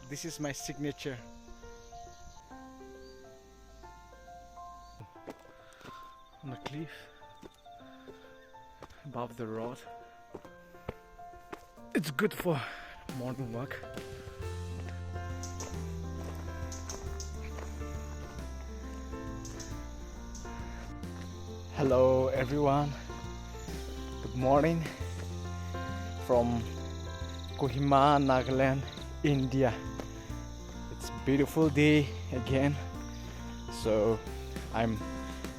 This is my signature. On a cliff above the road. It's good for morning walk. Hello everyone, good morning from Kohima, Nagaland, India. It's a beautiful day again, so I'm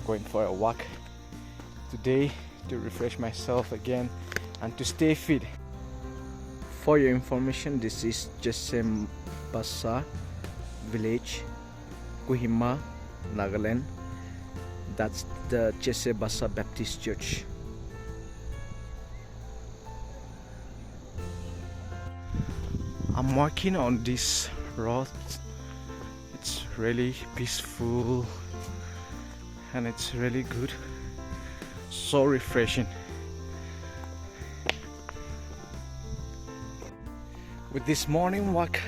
going for a walk today to refresh myself again and to stay fit. For your information, this is Basa village, Kohima, Nagaland. That's the Basa Baptist Church. I'm walking on this road. It's really peaceful and it's really good, so refreshing. With this morning walk,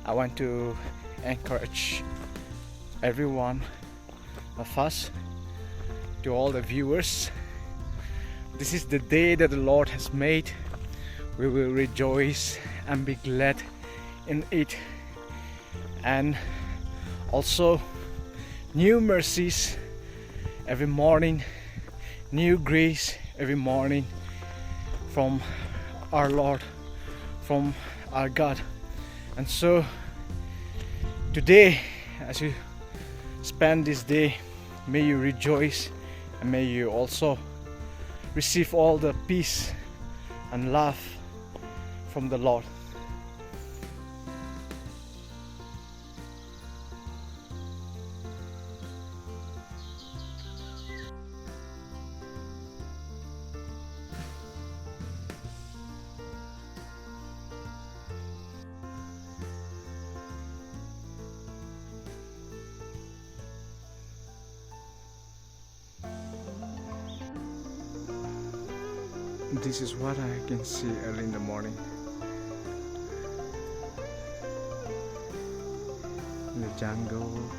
I want to encourage everyone of us, to all the viewers. This is the day that the Lord has made. We will rejoice and be glad in it. And also new mercies every morning, new grace every morning from our Lord, from our God. And so today, as you spend this day, may you rejoice and may you also receive all the peace and love from the Lord. This is what I can see early in the morning. In the jungle.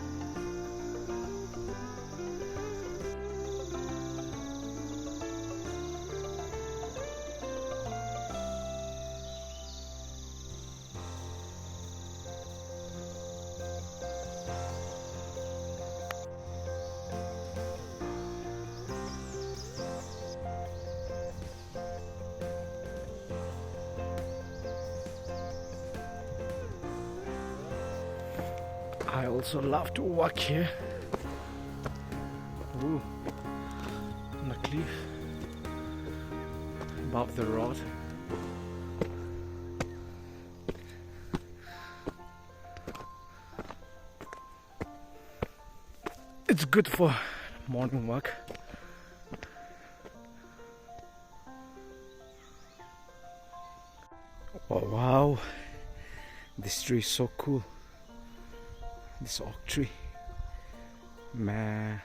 I also love to walk here. Ooh, on a cliff above the road. It's good for morning walk. Oh wow, this tree is so cool. This oak tree, man.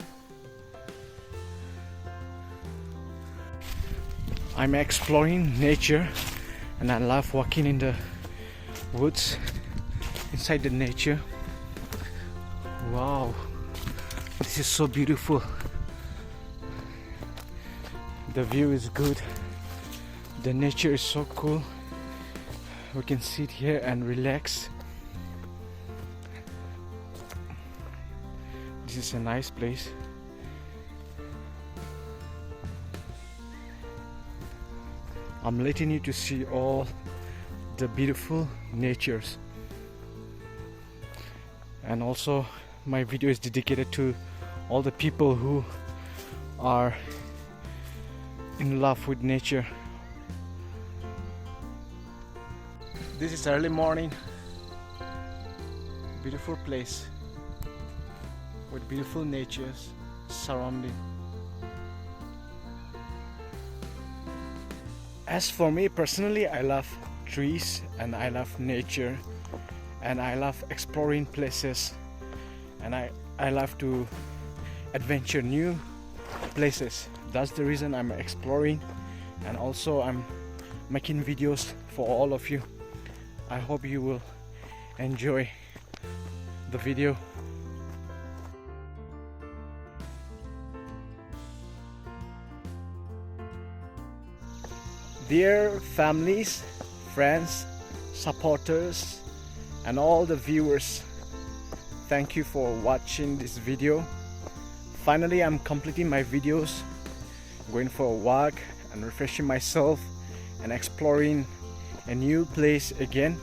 I'm exploring nature and I love walking in the woods, inside the nature. Wow, this is so beautiful. The view is good, the nature is so cool. We can sit here and relax. This is a nice place. I'm letting you to see all the beautiful natures. And also my video is dedicated to all the people who are in love with nature. This is early morning. Beautiful place with beautiful natures surrounding. As for me personally, I love trees and I love nature and I love exploring places and I love to adventure new places. That's the reason I'm exploring, and also I'm making videos for all of you. I hope you will enjoy the video. Dear families, friends, supporters, and all the viewers, thank you for watching this video. Finally, I'm completing my videos, going for a walk and refreshing myself and exploring a new place again.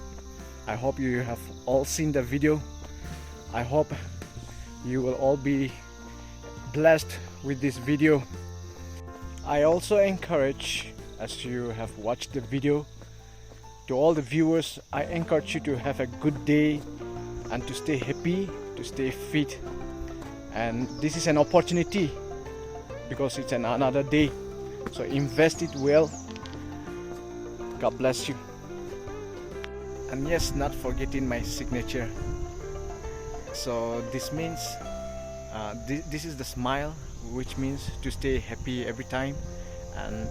I hope you have all seen the video. I hope you will all be blessed with this video. I also encourage, as you have watched the video, to all the viewers, I encourage you to have a good day and to stay happy, to stay fit. And this is an opportunity because it's another day, so invest it well. God bless you. And yes, not forgetting my signature. So this means this is the smile, which means to stay happy every time, and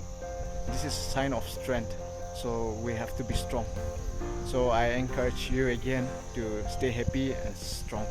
this is a sign of strength, so we have to be strong. So I encourage you again to stay happy and strong.